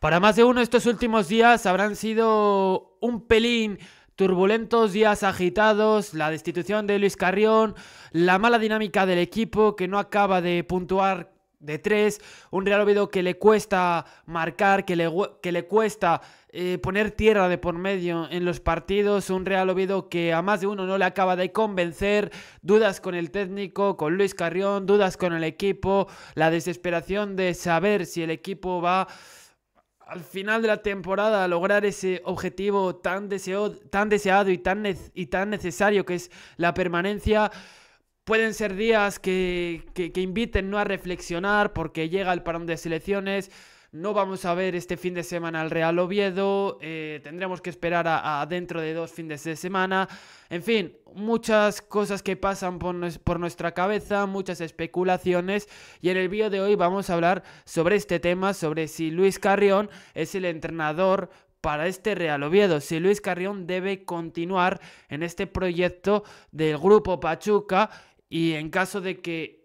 Para más de uno, estos últimos días habrán sido un pelín turbulentos, días agitados, la destitución de Luis Carrión, la mala dinámica del equipo que no acaba de puntuar de tres, un Real Oviedo que le cuesta marcar, que le cuesta poner tierra de por medio en los partidos, un Real Oviedo que a más de uno no le acaba de convencer, dudas con el técnico, con Luis Carrión, dudas con el equipo, la desesperación de saber si el equipo va al final de la temporada a lograr ese objetivo tan deseado y tan necesario que es la permanencia. Pueden ser días que inviten, ¿no?, a reflexionar porque llega el parón de selecciones. No vamos a ver este fin de semana al Real Oviedo, tendremos que esperar a dentro de 2 fines de semana. En fin, muchas cosas que pasan por nuestra cabeza, muchas especulaciones, y en el vídeo de hoy vamos a hablar sobre este tema, sobre si Luis Carrión es el entrenador para este Real Oviedo, si Luis Carrión debe continuar en este proyecto del Grupo Pachuca, y en caso de que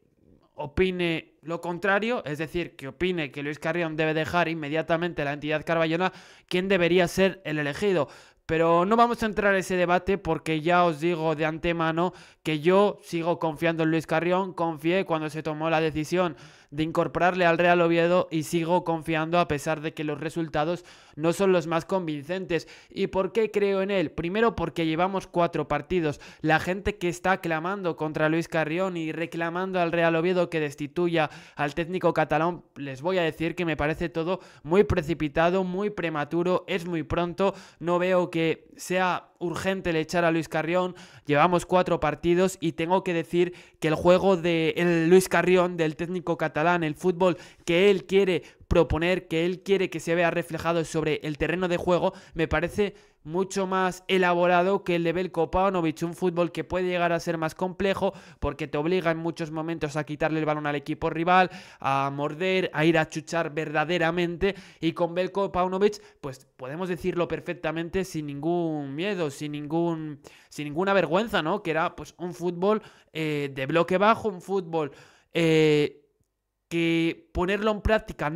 opine lo contrario, es decir, que opine que Luis Carrión debe dejar inmediatamente la entidad carballona, ¿quién debería ser el elegido? Pero no vamos a entrar en ese debate porque ya os digo de antemano que yo sigo confiando en Luis Carrión, confié cuando se tomó la decisión de incorporarle al Real Oviedo y sigo confiando a pesar de que los resultados no son los más convincentes. ¿Y por qué creo en él? Primero porque llevamos 4 partidos. La gente que está clamando contra Luis Carrión y reclamando al Real Oviedo que destituya al técnico catalán, les voy a decir que me parece todo muy precipitado, muy prematuro, es muy pronto, no veo que sea urgente el echar a Luis Carrión. Llevamos 4 partidos y tengo que decir que el juego de Luis Carrión, del técnico catalán, el fútbol que él quiere proponer, que él quiere que se vea reflejado sobre el terreno de juego, me parece mucho más elaborado que el de Veljko Paunovic, un fútbol que puede llegar a ser más complejo porque te obliga en muchos momentos a quitarle el balón al equipo rival, a morder, a ir a chuchar verdaderamente, y con Veljko Paunovic pues podemos decirlo perfectamente sin ningún miedo, sin ninguna vergüenza, ¿no? Que era pues un fútbol de bloque bajo, un fútbol que ponerlo en práctica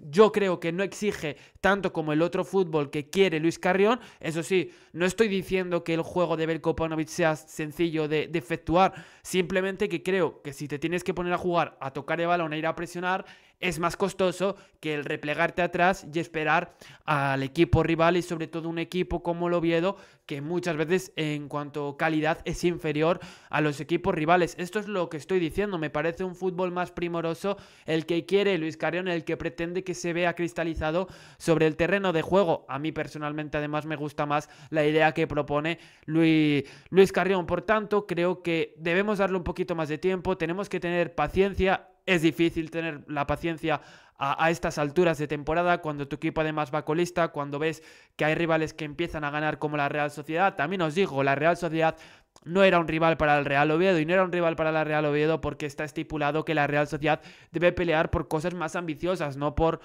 yo creo que no exige tanto como el otro fútbol que quiere Luis Carrión. Eso sí, no estoy diciendo que el juego de Veljko Paunovic sea sencillo de efectuar, simplemente que creo que si te tienes que poner a jugar, a tocar el balón, a ir a presionar, es más costoso que el replegarte atrás y esperar al equipo rival, y sobre todo un equipo como el Oviedo, que muchas veces en cuanto a calidad es inferior a los equipos rivales. Esto es lo que estoy diciendo, me parece un fútbol más primoroso el que quiere Luis Carrión, el que pretende que se vea cristalizado sobre el terreno de juego. A mí personalmente además me gusta más la idea que propone Luis Carrión. Por tanto, creo que debemos darle un poquito más de tiempo, tenemos que tener paciencia. Es difícil tener la paciencia a estas alturas de temporada, cuando tu equipo además va colista, cuando ves que hay rivales que empiezan a ganar como la Real Sociedad. También os digo, la Real Sociedad no era un rival para el Real Oviedo, y no era un rival para la Real Oviedo porque está estipulado que la Real Sociedad debe pelear por cosas más ambiciosas, no por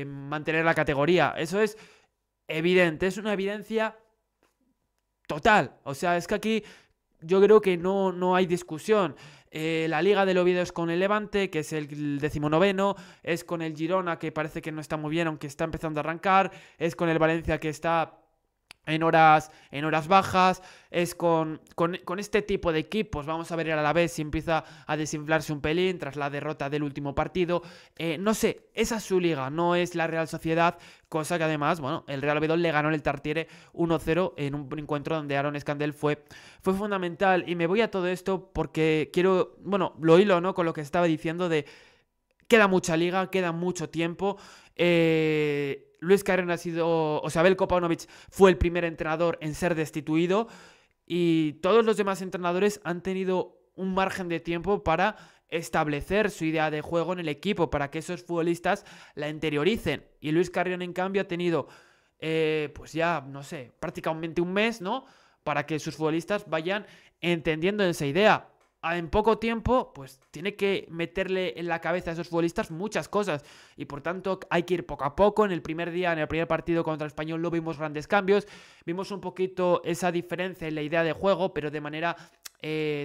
mantener la categoría. Eso es evidente, es una evidencia total. O sea, es que aquí yo creo que no hay discusión. La Liga del Oviedo es con el Levante, que es el 19º, es con el Girona, que parece que no está muy bien, aunque está empezando a arrancar, es con el Valencia, que está en horas bajas, es con este tipo de equipos. Vamos a ver a la vez si empieza a desinflarse un pelín tras la derrota del último partido. No sé, esa es su liga, no es la Real Sociedad, cosa que además, bueno, el Real Oviedo le ganó el Tartiere 1-0 en un encuentro donde Aaron Scandell fue fundamental. Y me voy a todo esto porque quiero, bueno, lo hilo, ¿no?, con lo que estaba diciendo de queda mucha liga, queda mucho tiempo. Luis Carrión ha sido, o sea, Veljko Paunovic fue el primer entrenador en ser destituido, y todos los demás entrenadores han tenido un margen de tiempo para establecer su idea de juego en el equipo, para que esos futbolistas la interioricen. Y Luis Carrión, en cambio, ha tenido, pues ya, no sé, prácticamente un mes, ¿no?, para que sus futbolistas vayan entendiendo esa idea. En poco tiempo, pues tiene que meterle en la cabeza a esos futbolistas muchas cosas, y por tanto hay que ir poco a poco. En el primer día, en el primer partido contra el Español, no vimos grandes cambios, vimos un poquito esa diferencia en la idea de juego, pero de manera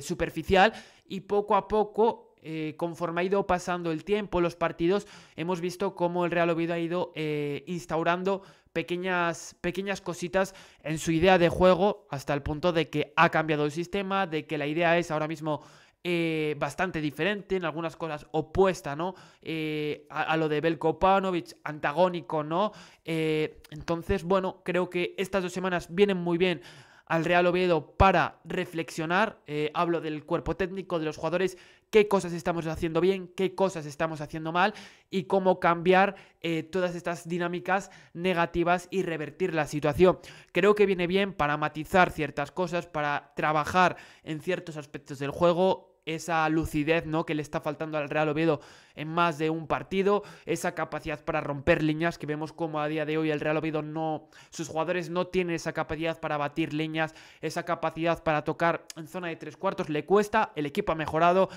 superficial, y poco a poco conforme ha ido pasando el tiempo, los partidos, hemos visto cómo el Real Oviedo ha ido instaurando pequeñas cositas en su idea de juego, hasta el punto de que ha cambiado el sistema, de que la idea es ahora mismo bastante diferente, en algunas cosas opuesta, ¿no? A lo de Veljko Paunovic, antagónico, ¿no? Entonces, bueno, creo que estas 2 semanas vienen muy bien al Real Oviedo para reflexionar. Hablo del cuerpo técnico, de los jugadores, qué cosas estamos haciendo bien, qué cosas estamos haciendo mal y cómo cambiar todas estas dinámicas negativas y revertir la situación. Creo que viene bien para matizar ciertas cosas, para trabajar en ciertos aspectos del juego, esa lucidez, ¿no?, que le está faltando al Real Oviedo en más de un partido, esa capacidad para romper líneas, que vemos como a día de hoy el Real Oviedo sus jugadores no tienen esa capacidad para batir líneas, esa capacidad para tocar en zona de 3/4, le cuesta. El equipo ha mejorado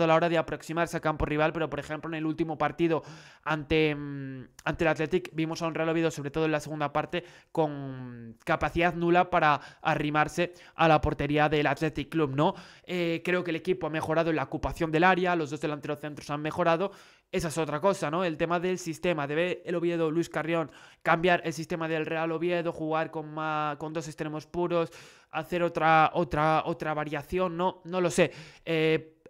a la hora de aproximarse a campo rival, pero por ejemplo en el último partido ante el Athletic vimos a un Real Oviedo, sobre todo en la segunda parte, con capacidad nula para arrimarse a la portería del Athletic Club, ¿no? Creo que el equipo ha mejorado en la ocupación del área, los dos delanteros centros han mejorado. Esa es otra cosa, ¿no? El tema del sistema. Debe el Oviedo, Luis Carrión, cambiar el sistema del Real Oviedo, jugar con 2 extremos puros, hacer otra variación, ¿no? No lo sé.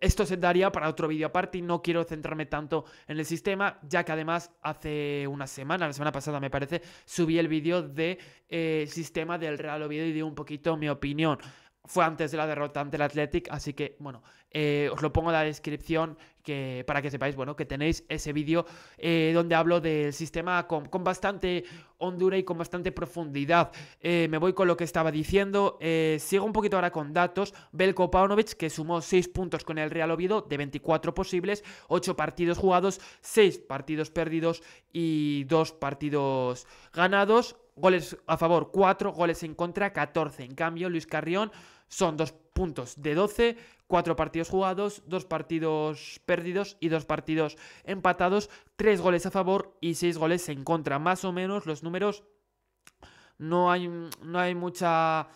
Esto se daría para otro vídeo aparte y no quiero centrarme tanto en el sistema, ya que además hace una semana, la semana pasada me parece, subí el vídeo de sistema del Real Oviedo y di un poquito mi opinión. Fue antes de la derrota ante el Athletic, así que, bueno, os lo pongo en la descripción para que sepáis, bueno, que tenéis ese vídeo donde hablo del sistema con bastante hondura y con bastante profundidad. Me voy con lo que estaba diciendo. Sigo un poquito ahora con datos. Veljko Paunovic, que sumó 6 puntos con el Real Oviedo de 24 posibles, 8 partidos jugados, 6 partidos perdidos y 2 partidos ganados. Goles a favor 4, goles en contra 14. En cambio, Luis Carrión son 2 puntos de 12, 4 partidos jugados, 2 partidos perdidos y 2 partidos empatados, 3 goles a favor y 6 goles en contra. Más o menos los números, no hay mucha...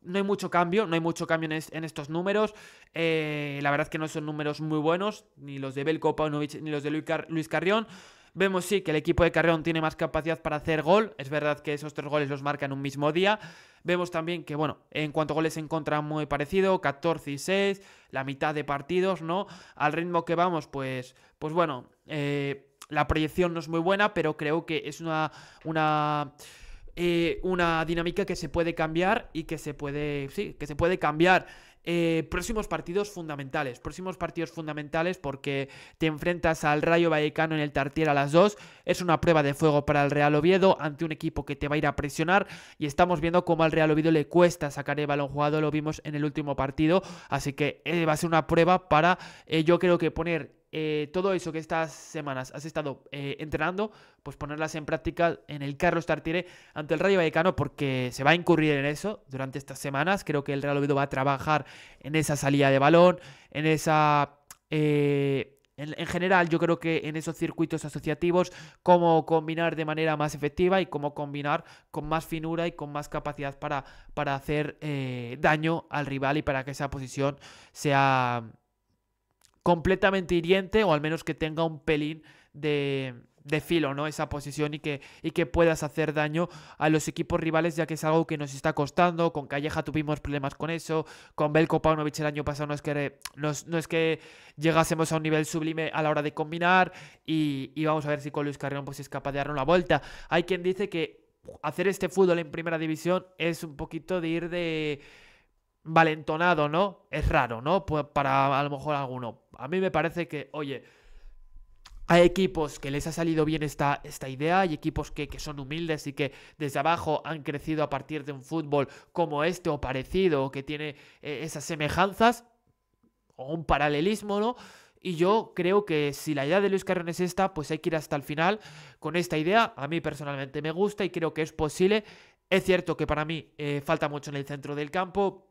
No hay mucho cambio en estos números. La verdad es que no son números muy buenos, ni los de Veljko Paunovic ni los de Luis Carrión. Vemos sí que el equipo de Carrión tiene más capacidad para hacer gol. Es verdad que esos 3 goles los marcan un mismo día. Vemos también que, bueno, en cuanto a goles en contra, muy parecido, 14 y 6, la mitad de partidos, ¿no? Al ritmo que vamos, pues bueno, la proyección no es muy buena, pero creo que es una dinámica que se puede cambiar y que se puede cambiar. Próximos partidos fundamentales porque te enfrentas al Rayo Vallecano en el Tartiere a las 2. Es una prueba de fuego para el Real Oviedo ante un equipo que te va a ir a presionar y estamos viendo cómo al Real Oviedo le cuesta sacar el balón jugado, lo vimos en el último partido, así que va a ser una prueba para yo creo que poner todo eso que estas semanas has estado entrenando, pues ponerlas en práctica en el Carlos Tartiere ante el Rayo Vallecano, porque se va a incurrir en eso durante estas semanas. Creo que el Real Oviedo va a trabajar en esa salida de balón, en esa... en general, yo creo que en esos circuitos asociativos, cómo combinar de manera más efectiva y cómo combinar con más finura y con más capacidad para hacer daño al rival y para que esa posición sea completamente hiriente, o al menos que tenga un pelín de filo, ¿no? Esa posición y que puedas hacer daño a los equipos rivales, ya que es algo que nos está costando. Con Calleja tuvimos problemas con eso, con Veljko Paunovic el año pasado no es que llegásemos a un nivel sublime a la hora de combinar, y vamos a ver si con Luis Carrión pues es capaz de darnos la vuelta. Hay quien dice que hacer este fútbol en primera división es un poquito de ir de valentonado, ¿no? Es raro, ¿no? Pues para a lo mejor alguno. A mí me parece que, oye, hay equipos que les ha salido bien esta idea, hay equipos que son humildes y que desde abajo han crecido a partir de un fútbol como este o parecido, o que tiene esas semejanzas o un paralelismo, ¿no? Y yo creo que si la idea de Luis Carrión es esta, pues hay que ir hasta el final con esta idea. A mí personalmente me gusta y creo que es posible. Es cierto que para mí falta mucho en el centro del campo.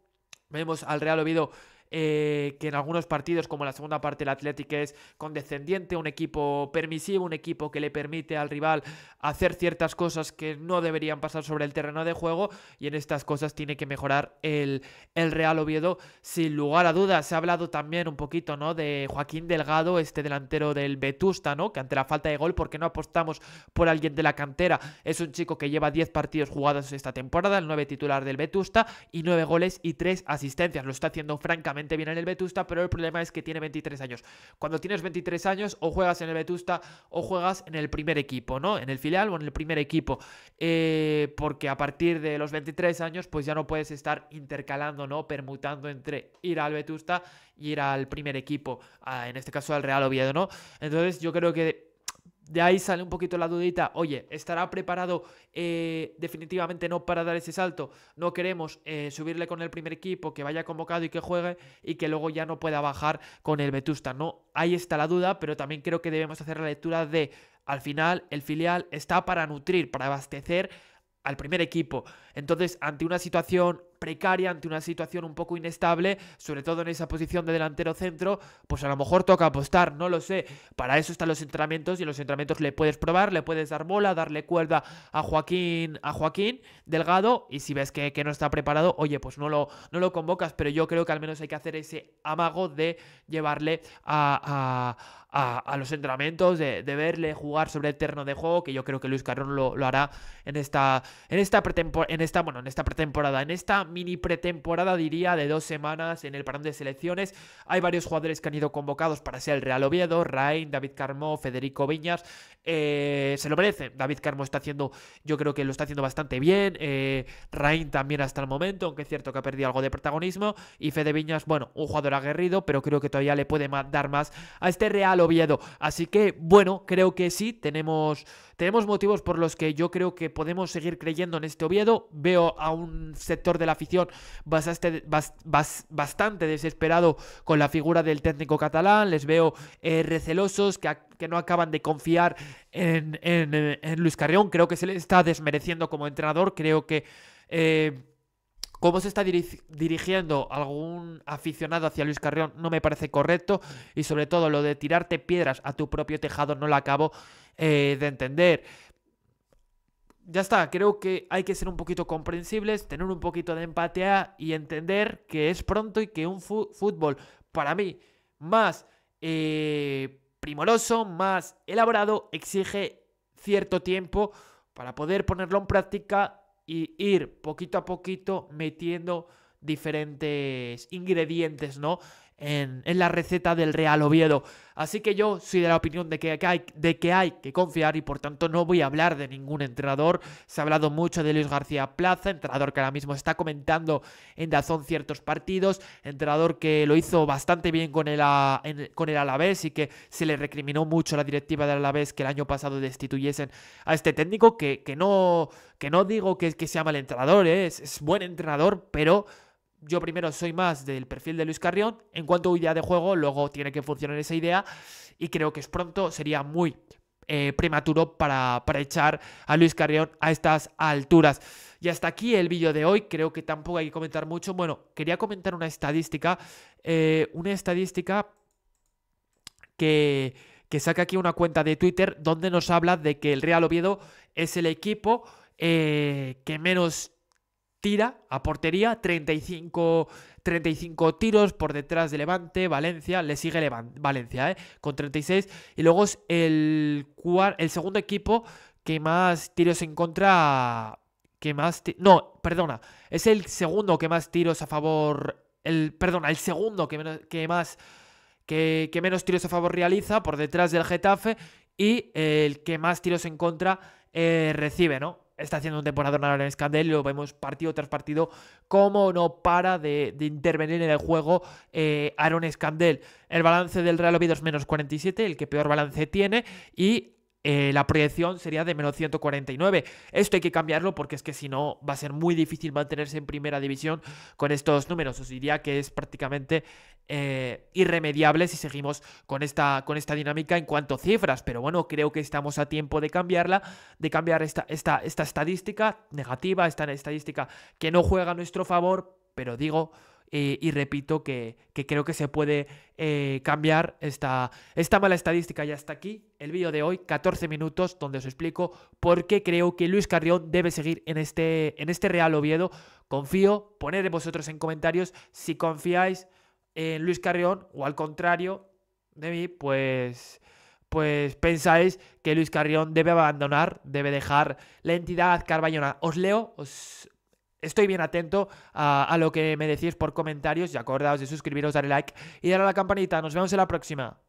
Vemos al Real Oviedo que en algunos partidos, como la segunda parte, el Athletic es condescendiente, un equipo permisivo, un equipo que le permite al rival hacer ciertas cosas que no deberían pasar sobre el terreno de juego, y en estas cosas tiene que mejorar el Real Oviedo, sin lugar a dudas. Se ha hablado también un poquito, ¿no?, de Joaquín Delgado, este delantero del Vetusta, ¿no?, que ante la falta de gol, ¿por qué no apostamos por alguien de la cantera? Es un chico que lleva 10 partidos jugados esta temporada, el 9 titular del Vetusta, y 9 goles y 3 asistencias. Lo está haciendo francamente bien en el Vetusta, pero el problema es que tiene 23 años. Cuando tienes 23 años, o juegas en el Vetusta o juegas en el primer equipo, ¿no?, en el filial o en el primer equipo, porque a partir de los 23 años pues ya no puedes estar intercalando, ¿no?, permutando entre ir al Vetusta y ir al primer equipo, en este caso al Real Oviedo, ¿no? Entonces yo creo que de ahí sale un poquito la dudita. Oye, ¿estará preparado definitivamente no para dar ese salto? No queremos subirle con el primer equipo, que vaya convocado y que juegue, y que luego ya no pueda bajar con el Vetusta, ¿no? Ahí está la duda, pero también creo que debemos hacer la lectura de, al final, el filial está para nutrir, para abastecer al primer equipo. Entonces, ante una situación precaria, ante una situación un poco inestable, sobre todo en esa posición de delantero centro, pues a lo mejor toca apostar, no lo sé. Para eso están los entrenamientos, y en los entrenamientos le puedes probar, le puedes dar bola, darle cuerda a Joaquín Delgado, y si ves que no está preparado, oye, pues no lo convocas, pero yo creo que al menos hay que hacer ese amago de llevarle a los entrenamientos, de verle jugar sobre el terreno de juego, que yo creo que Luis Carrión lo hará en esta pretemporada, en esta mini pretemporada, diría, de 2 semanas en el parón de selecciones. Hay varios jugadores que han ido convocados para ser el Real Oviedo: Rain, David Carmó, Federico Viñas. Se lo merecen. David Carmó yo creo que lo está haciendo bastante bien. Rain también hasta el momento, aunque es cierto que ha perdido algo de protagonismo. Y Fede Viñas, bueno, un jugador aguerrido, pero creo que todavía le puede dar más a este Real Oviedo. Así que, bueno, creo que sí, tenemos motivos por los que yo creo que podemos seguir creyendo en este Oviedo. Veo a un sector de la afición bastante desesperado con la figura del técnico catalán. Les veo recelosos, que no acaban de confiar en Luis Carrión. Creo que se le está desmereciendo como entrenador. Creo que cómo se está dirigiendo algún aficionado hacia Luis Carrión no me parece correcto, y sobre todo lo de tirarte piedras a tu propio tejado no lo acabo de entender. Ya está, creo que hay que ser un poquito comprensibles, tener un poquito de empatía y entender que es pronto, y que un fútbol, para mí, más primoroso, más elaborado, exige cierto tiempo para poder ponerlo en práctica y ir poquito a poquito metiendo diferentes ingredientes, ¿no?, en la receta del Real Oviedo. Así que yo soy de la opinión de que hay que confiar, y por tanto no voy a hablar de ningún entrenador. Se ha hablado mucho de Luis García Plaza, entrenador que ahora mismo está comentando en DAZN ciertos partidos, entrenador que lo hizo bastante bien con el Alavés, y que se le recriminó mucho a la directiva del Alavés que el año pasado destituyesen a este técnico, que no digo que sea mal entrenador, es buen entrenador, pero yo primero soy más del perfil de Luis Carrión. En cuanto a idea de juego, luego tiene que funcionar esa idea, y creo que es pronto, sería muy prematuro para echar a Luis Carrión a estas alturas. Y hasta aquí el vídeo de hoy. Creo que tampoco hay que comentar mucho. Bueno, quería comentar una estadística que saca aquí una cuenta de Twitter, donde nos habla de que el Real Oviedo es el equipo que menos tira a portería, 35 tiros, por detrás de Levante, Valencia, le sigue Valencia, con 36, y luego es el segundo equipo que más tiros en contra, es el segundo que más tiros a favor, el segundo que menos tiros a favor realiza, por detrás del Getafe, y el que más tiros en contra recibe, ¿no? Está haciendo un temporada en Escandel, y lo vemos partido tras partido cómo no para de intervenir en el juego Aaron Escandel. El balance del Real Oviedo es menos 47, el que peor balance tiene, y la proyección sería de menos 149. Esto hay que cambiarlo, porque es que si no va a ser muy difícil mantenerse en primera división con estos números. Os diría que es prácticamente irremediable si seguimos con esta dinámica en cuanto a cifras, pero bueno, creo que estamos a tiempo de cambiar esta estadística negativa, esta estadística que no juega a nuestro favor, pero digo y repito que creo que se puede cambiar esta mala estadística. Y hasta aquí el vídeo de hoy, 14 minutos, donde os explico por qué creo que Luis Carrión debe seguir en este Real Oviedo. Confío, poned vosotros en comentarios si confiáis en Luis Carrión o al contrario de mí, pues pensáis que Luis Carrión debe abandonar, debe dejar la entidad carballona. Os leo, estoy bien atento a lo que me decís por comentarios y acordaos de suscribiros, darle like y darle a la campanita. Nos vemos en la próxima.